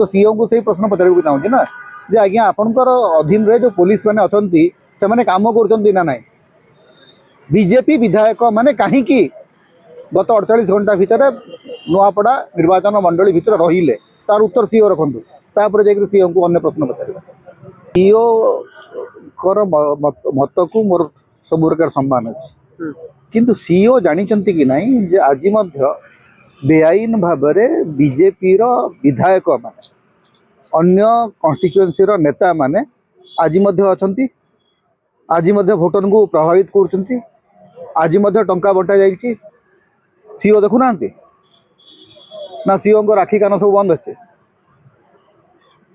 तो सीओ को सही प्रश्न पचार चाहूँगी ना जे आज्ञा आपंकर अधीन रे जो पुलिस मैंने अच्छा से मैंने कम कर ना बीजेपी विधायक माने कहीं गत 48 घंटा भितर नुआपड़ा निर्वाचन मंडली भितर रहिले तार उत्तर सीओ रखु तापर जाकर सीओ को अन्य प्रश्न पचार सीओ कर मत को मोर सब प्रकार सम्मान अच्छे किंतु सीओ जानी कि नहीं जे आज बेआईन भाव बीजेपी विधायक माने अन्य कन्स्टिट्युएंसी नेता माने आज आज भोटर को प्रभावित कर आज टंका बंटा जाइए सीओ देखुना ना सीओ को राखी कान सब बंद अच्छे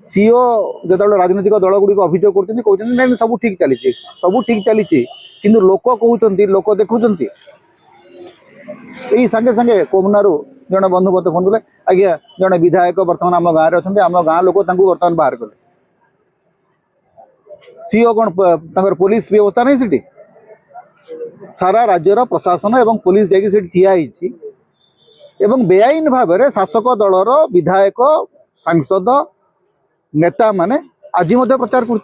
सीओ जो राजनीतिक दल गुड़ी अभियोग कर सब ठीक चली किंतु लोक कहते लोक देखुं यही संगे संगे कोमनारू जड़े बंधु मत फोन कले आज्ञा जड़े विधायक बर्तमान आम गाँव में अच्छा आम गाँ लोक बर्तमान बाहर कले सीओ कौन पुलिस व्यवस्था नहीं सिटी सारा राज्यर प्रशासन एवं पुलिस जाकि ठिया एवं बेआईन भाव में शासक दलर विधायक सांसद नेता माने आज प्रचार कर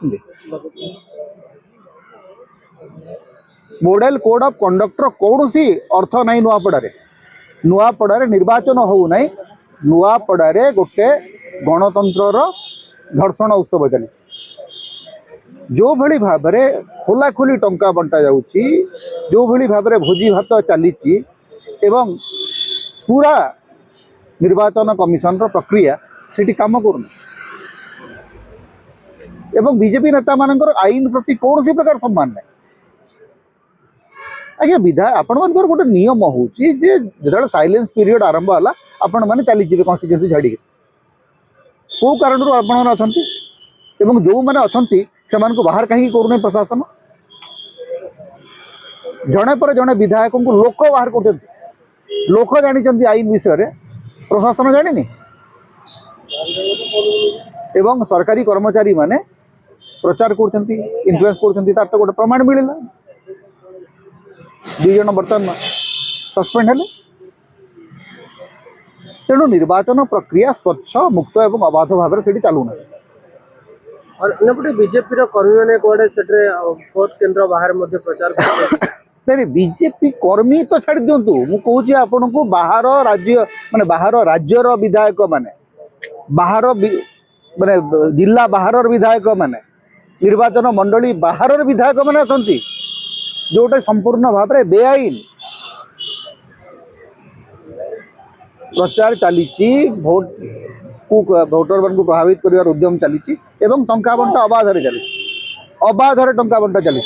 मॉडल कोड ऑफ कंडक्टर कौन सी अर्थ नहीं नुआपड़े निर्वाचन हो नहीं नुआपड़े गोटे गणतंत्र धर्षण उत्सव चली जो भली भाव में खोला खोली टंका बंटा जाउची जो भली भाव में भोजी भात चली एवं पूरा निर्वाचन कमिशन प्रक्रिया सेठी काम करूँ एवं बीजेपी नेता मानकर आईन प्रति कौन सी प्रकार सम्मान नहीं आज्ञा विधायक आपण मान गोटे नियम हूँ जो साइलेंस पीरियड आरंभ है आपण मैंने चली जाए कन्स्टिट्यूएंसी झाड़ी कौ कारण अच्छा जो मैंने अच्छा से बाहर कहीं करूना प्रशासन जड़े पर जड़े विधायक को लोक बाहर कर लोक जानी आईन विषय प्रशासन जानी एवं सरकारी कर्मचारी माने प्रचार कर इन्फ्लुएंस कर तो गोटे प्रमाण मिलला 2 जन बर्तमान सस्पेंड है तेणु निर्वाचन प्रक्रिया स्वच्छ मुक्त एवं अबाध भाव से चलूना और अन्यपटे बीजेपी कर्मी मैंने कौड़े भोट केन्द्र बाहर प्रचार नहीं बीजेपी कर्मी तो छाड़ दिंतु मुझे आपन को बाहर राज्य माने बाहर राज्यर विधायक माने बाहर माने जिला बाहर विधायक माने निर्वाचन मंडली बाहर विधायक माने अच्छा जोटे संपूर्ण भाव में बेआईन प्रचार चली भोट को भोटर मान को प्रभावित कर उद्यम चली एवं टंका बंटा अबाधरे चली अबाधरे टंका बंटा चली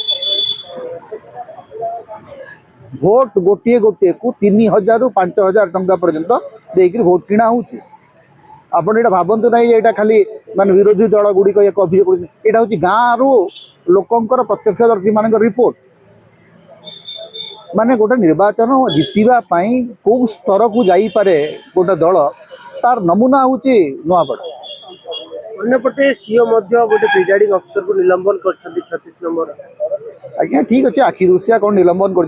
भोट गोटे गोटे को 3000 रु 5000 टंका पर्यंत देकर भोट किणा होची आपण एटा भाबंतु नहीं एटा खाली मान विरोधी दल गुड़िक एक अभियोग एटा होची गाँ रु लोकंकर प्रत्यक्षदर्शी मान रिपोर्ट माने गोटे निर्वाचन जितवा कौ स्तर को जाइपे गोटे दल तार नमूना हूँ नुआपड़ा अन्यपटे सीओ गोटे प्रिजाइडिंग अफिसर को निलंबन कर 36 नंबर आज्ञा ठीक अच्छे आखि दृश्या कौन निलंबन कर